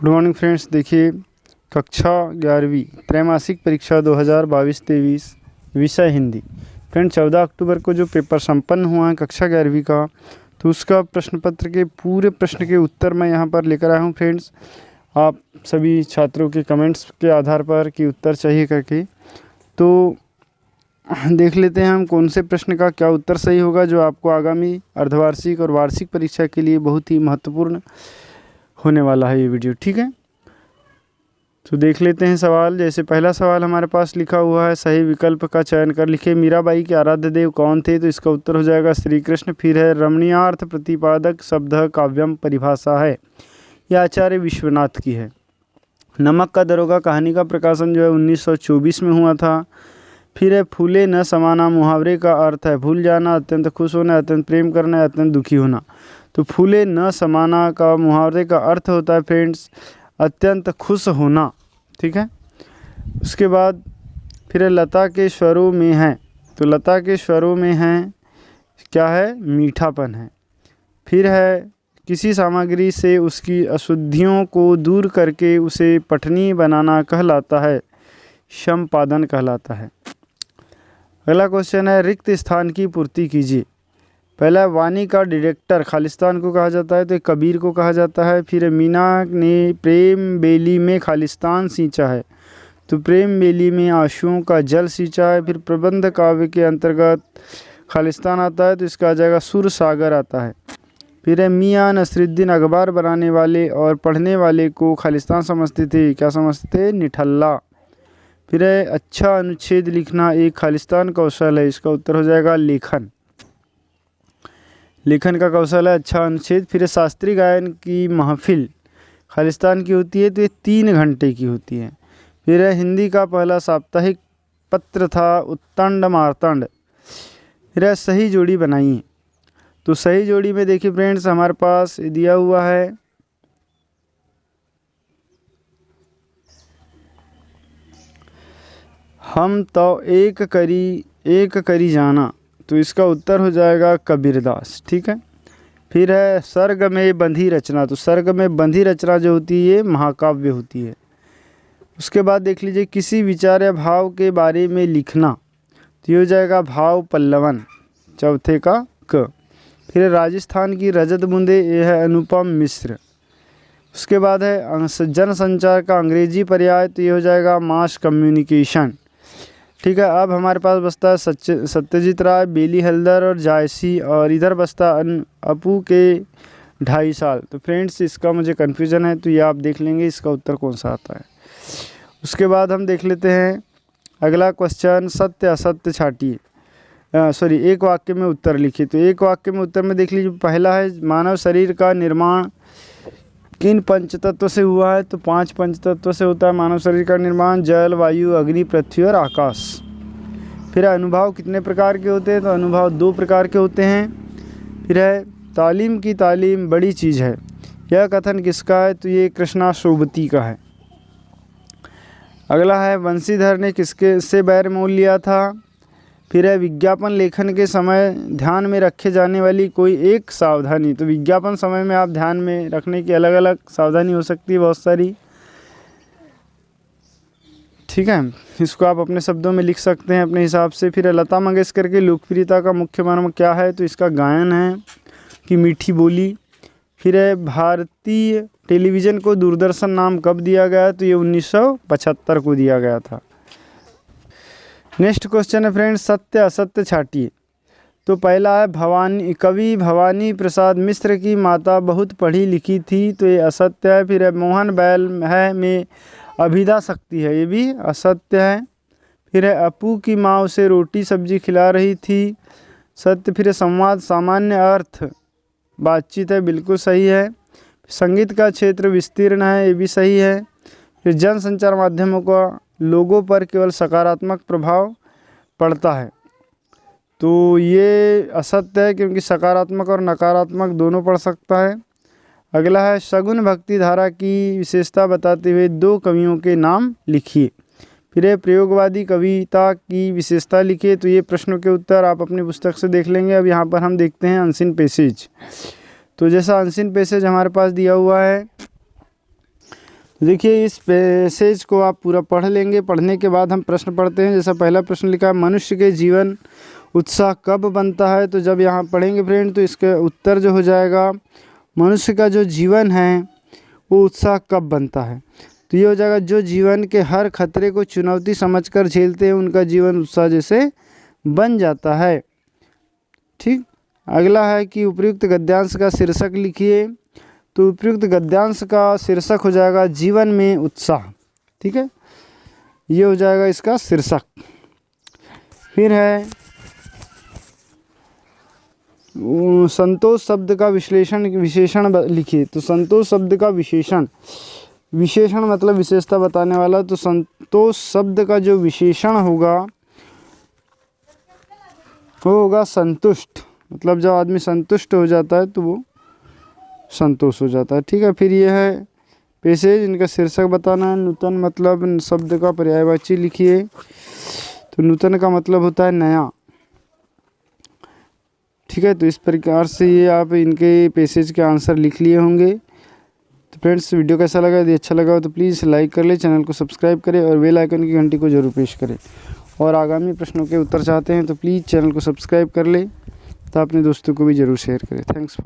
Good morning friends. देखिए कक्षा 11वीं त्रैमासिक परीक्षा 2022-23 विषय हिंदी। फ्रेंड्स 14 अक्टूबर को जो पेपर संपन्न हुआ है कक्षा 11वीं का, तो उसका प्रश्न पत्र के पूरे प्रश्न के उत्तर मैं यहाँ पर लेकर आया हूँ। फ्रेंड्स आप सभी छात्रों के कमेंट्स के आधार पर कि उत्तर चाहिए करके, तो देख लेते हैं हम कौन से प्रश्न का क्या उत्तर सही होगा, जो आपको आगामी अर्धवार्षिक और वार्षिक परीक्षा के लिए बहुत ही महत्वपूर्ण होने वाला है ये वीडियो। ठीक है, तो देख लेते हैं सवाल। जैसे पहला सवाल हमारे पास लिखा हुआ है, सही विकल्प का चयन कर लिखे। मीराबाई के आराध्य देव कौन थे? तो इसका उत्तर हो जाएगा श्री कृष्ण। फिर है रमणीयार्थ प्रतिपादक शब्द काव्यम परिभाषा है, यह आचार्य विश्वनाथ की है। नमक का दरोगा कहानी का प्रकाशन जो है 1924 में हुआ था। फिर है फूले न समाना, मुहावरे का अर्थ है भूल जाना, अत्यंत खुश होना, अत्यंत प्रेम करना, अत्यंत दुखी होना। तो फूले न समाना का मुहावरे का अर्थ होता है फ्रेंड्स अत्यंत खुश होना। ठीक है, उसके बाद फिर लता के स्वरों में है, तो लता के स्वरों में है क्या है? मीठापन है। फिर है किसी सामग्री से उसकी अशुद्धियों को दूर करके उसे पठनीय बनाना कहलाता है, संपादन कहलाता है। अगला क्वेश्चन है, रिक्त स्थान की पूर्ति कीजिए। पहला वाणी का डायरेक्टर खालिस्तान को कहा जाता है, तो कबीर को कहा जाता है। फिर मीना ने प्रेम बेली में खालिस्तान सींचा है, तो प्रेम बेली में आंसुओं का जल सींचा है। फिर प्रबंध काव्य के अंतर्गत खालिस्तान आता है, तो इसका आ जाएगा सुर सागर आता है। फिर है मियाँ नसरुद्दीन अखबार बनाने वाले और पढ़ने वाले को खालिस्तान समझते थे, क्या समझते थे? निठल्ला। फिर है अच्छा अनुच्छेद लिखना एक खालिस्तान कौशल है, इसका उत्तर हो जाएगा लेखन। लेखन का कौशल है अच्छा अनुच्छेद। फिर शास्त्रीय गायन की महफिल खालिस्तान की होती है, तो ये 3 घंटे की होती है। फिर है हिंदी का पहला साप्ताहिक पत्र था उत्तंड मार्तंड। फिर है सही जोड़ी बनाइए, तो सही जोड़ी में देखिए फ्रेंड्स हमारे पास दिया हुआ है हम तो एक करी जाना, तो इसका उत्तर हो जाएगा कबीरदास। ठीक है, फिर है सर्ग में बंधी रचना, तो सर्ग में बंधी रचना जो होती है ये महाकाव्य होती है। उसके बाद देख लीजिए किसी विचार या भाव के बारे में लिखना, तो ये हो जाएगा भाव पल्लवन, चौथे का क। फिर राजस्थान की रजत बूंदे, ये है अनुपम मिश्र। उसके बाद है जनसंचार का अंग्रेजी पर्याय, तो ये हो जाएगा मास कम्युनिकेशन। ठीक है, अब हमारे पास बचता है सत्यजीत राय, बेली हल्दर और जायसी, और इधर बचता अपू के 2.5 साल। तो फ्रेंड्स इसका मुझे कन्फ्यूज़न है, तो ये आप देख लेंगे इसका उत्तर कौन सा आता है। उसके बाद हम देख लेते हैं अगला क्वेश्चन, सत्य असत्य छाटिए। एक वाक्य में उत्तर लिखिए। तो एक वाक्य में उत्तर में देख लीजिए, पहला है मानव शरीर का निर्माण किन पंचतत्व से हुआ है? तो 5 पंचतत्व से होता है मानव शरीर का निर्माण, जल, वायु, अग्नि, पृथ्वी और आकाश। फिर अनुभव कितने प्रकार के होते हैं? तो अनुभव 2 प्रकार के होते हैं। फिर है तालीम की तालीम बड़ी चीज़ है, यह कथन किसका है? तो ये कृष्णा सोबती का है। अगला है बंशीधर ने किसके से बैर मोल लिया था? फिर है विज्ञापन लेखन के समय ध्यान में रखे जाने वाली कोई एक सावधानी, तो विज्ञापन समय में आप ध्यान में रखने की अलग अलग सावधानी हो सकती है, बहुत सारी। ठीक है, इसको आप अपने शब्दों में लिख सकते हैं अपने हिसाब से। फिर लता मंगेशकर की लोकप्रियता का मुख्य मर्म क्या है? तो इसका गायन है कि मीठी बोली। फिर है भारतीय टेलीविज़न को दूरदर्शन नाम कब दिया गया? तो ये 1975 को दिया गया था। नेक्स्ट क्वेश्चन है फ्रेंड्स, सत्य असत्य छाटिए। तो पहला है भवानी, कवि भवानी प्रसाद मिश्र की माता बहुत पढ़ी लिखी थी, तो ये असत्य है। फिर है मोहन बैल है में अभिधा शक्ति है, ये भी असत्य है। फिर है अपू की माँ उसे रोटी सब्जी खिला रही थी, सत्य। फिर है संवाद सामान्य अर्थ बातचीत है, बिल्कुल सही है। संगीत का क्षेत्र विस्तीर्ण है, ये भी सही है। फिर जनसंचार माध्यमों का लोगों पर केवल सकारात्मक प्रभाव पड़ता है, तो ये असत्य है, क्योंकि सकारात्मक और नकारात्मक दोनों पड़ सकता है। अगला है सगुन भक्ति धारा की विशेषता बताते हुए 2 कवियों के नाम लिखिए। फिर है प्रयोगवादी कविता की विशेषता लिखिए। तो ये प्रश्नों के उत्तर आप अपनी पुस्तक से देख लेंगे। अब यहाँ पर हम देखते हैं अनसीन पैसेज। तो जैसा अनसीन पैसेज हमारे पास दिया हुआ है, देखिए इस पैसेज को आप पूरा पढ़ लेंगे। पढ़ने के बाद हम प्रश्न पढ़ते हैं। जैसा पहला प्रश्न लिखा है, मनुष्य के जीवन उत्साह कब बनता है। तो जब यहाँ पढ़ेंगे फ्रेंड तो इसका उत्तर जो हो जाएगा, मनुष्य का जो जीवन है वो उत्साह कब बनता है। तो ये हो जाएगा, जो जीवन के हर खतरे को चुनौती समझकर झेलते हैं उनका जीवन उत्साह जैसे बन जाता है। ठीक। अगला है कि उपयुक्त गद्यांश का शीर्षक लिखिए। तो उपयुक्त गद्यांश का शीर्षक हो जाएगा जीवन में उत्साह। ठीक है, ये हो जाएगा इसका शीर्षक। फिर है संतोष शब्द का विश्लेषण विशेषण लिखिए। तो संतोष शब्द का विशेषण मतलब विशेषता बताने वाला। तो संतोष शब्द का जो विशेषण होगा वो होगा संतुष्ट। मतलब जब आदमी संतुष्ट हो जाता है तो वो संतोष हो जाता है। ठीक है। फिर ये है पैसेज, इनका शीर्षक बताना है। नूतन मतलब शब्द का पर्यायवाची लिखिए। तो नूतन का मतलब होता है नया। ठीक है। तो इस प्रकार से ये आप इनके पैसेज के आंसर लिख लिए होंगे। तो फ्रेंड्स वीडियो कैसा लगा, यदि अच्छा लगा हो तो प्लीज़ लाइक कर ले, चैनल को सब्सक्राइब करें और बेल आइकन की घंटी को जरूर प्रेस करें। और आगामी प्रश्नों के उत्तर चाहते हैं तो प्लीज़ चैनल को सब्सक्राइब कर ले, तो अपने दोस्तों को भी ज़रूर शेयर करें। थैंक्स।